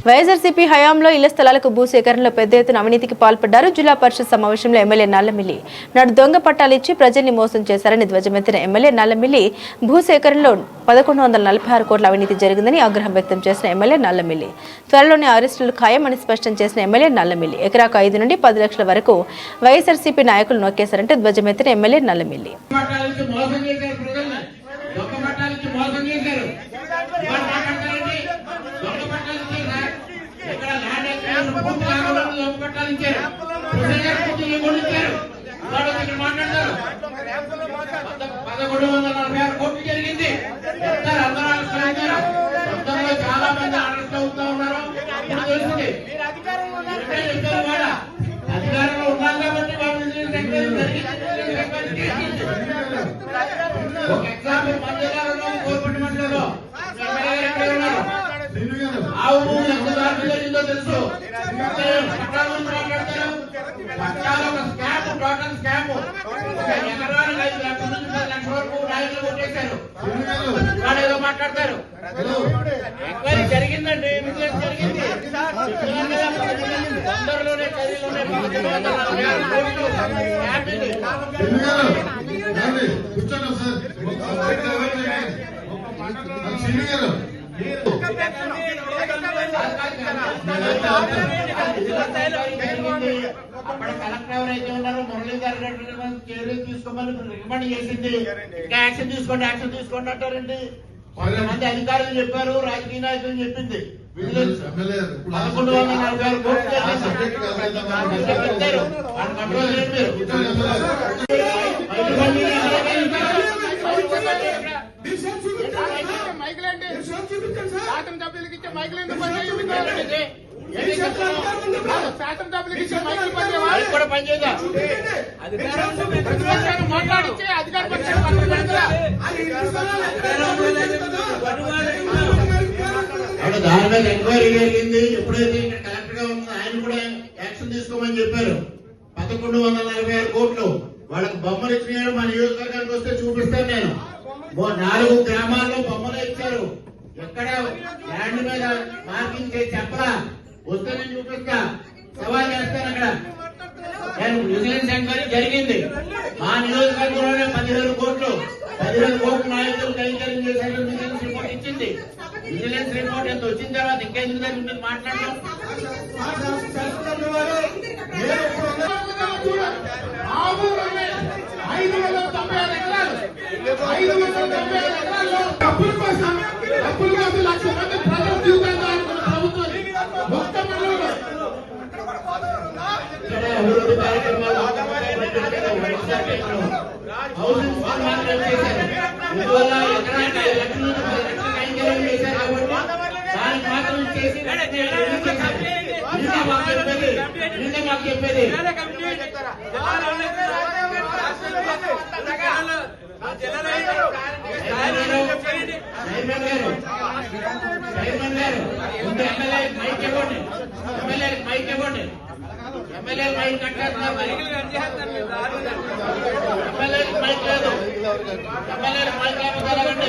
వైఎస్ఆర్సీపీ హయాంలో ఇళ్ల స్థలాలకు భూసేకరణలో పెద్ద ఎత్తున అవినీతికి పాల్పడ్డారు. జిల్లా పరిషత్ సమావేశంలో ఎమ్మెల్యే నల్లమిల్లి నాడు దొంగ పట్టాలు ఇచ్చి ప్రజల్ని మోసం చేశారని ధ్వజమెత్తిన ఎమ్మెల్యే నల్లమిల్లి భూసేకరణలో 1146 కోట్ల అవినీతి జరిగిందని ఆగ్రహం వ్యక్తం చేసిన ఎమ్మెల్యే నల్లమిల్లి త్వరలోనే అరెస్టులు ఖాయమని స్పష్టం చేసిన ఎమ్మెల్యే నల్లమిల్లి ఎకరాకు 5 నుండి 10 లక్షల వరకు వైఎస్ఆర్సీపీ నాయకులు నొక్కేశారంటే ధ్వజమెత్తిన ఎమ్మెల్యే నల్లమిల్లి చాలా మంది అరెస్ట్ అవుతా ఉన్నారు. అధికారంలో ఉన్నాం కాబట్టి ఒక ఎగ్జాంపుల్ గవర్నమెంట్ మండలిలో ఆవు ఎంత దాడి జరిగిందో తెలుసు. పట్టాల గురించి మాట్లాడతారు. పట్టాలు ఒక స్కామ్, టోటల్ స్కామ్. ఎకరానికి 5 లక్షల నుంచి 10 లక్షల వరకు నాయకులు కొట్టేశారు. వాళ్ళు ఏదో మాట్లాడతారు. ఎంక్వైరీ జరిగిందండి, విజిలెన్స్ జరిగింది. తొందరలోనే అక్కడ కలెక్టర్ ఎవరైతే ఉన్నారో మురళీ గారు చర్యలు తీసుకోమని రికమెండ్ చేసింది. ఇంకా యాక్షన్ తీసుకోండి అంటారండి. కొంతమంది అధికారులు చెప్పారు, రాజకీయ నాయకులు చెప్పింది. 1146 కోట్లు పెట్టారు. కంట్రోల్ చేయండి. దాని మీద ఎంక్వైరీ జరిగింది. ఎప్పుడైతే ఇక్కడ కలెక్టర్ గా ఉందో ఆయన కూడా యాక్షన్ తీసుకోమని చెప్పారు. 1146 కోట్లు వాళ్ళకి బొమ్మలు ఇచ్చినాడు. మా నియోజకవర్గానికి వస్తే చూపిస్తాను నేను. 4 గ్రామాల్లో బొమ్మలు ఇచ్చారు. ఎక్కడ ల్యాండ్ మీద మార్కింగ్ చేసి చెప్పరా, వస్తే నేను చూపిస్తా, సవాల్ చేస్తాను. అక్కడ విజిలెన్స్ ఎంక్వైరీ జరిగింది. మా నియోజకవర్గంలోనే 15 కోట్లు నాయకులు కైంకర్యం చేశారు. విజిలెన్స్ రిపోర్ట్ ఇచ్చింది. విజిలెన్స్ రిపోర్ట్ ఎంత వచ్చిన తర్వాత ఇంకెందుకు మీరు మాట్లాడడం? అభివృద్ధి కార్యక్రమాలు హౌసింగ్ చేశారు. ఇందువల్ల ఎకరానికి 5 లక్షల నుంచి 10 లక్షల కైంకర్యం చేశారు కాబట్టి దానికి మాత్రం చేసి మాకు చెప్పేది ఎమ్మెల్యే మైక్ కట్టేస్తున్నారు. ఎమ్మెల్యే మైక్ లేదు. ఎమ్మెల్యే మైక్ లేకపోతే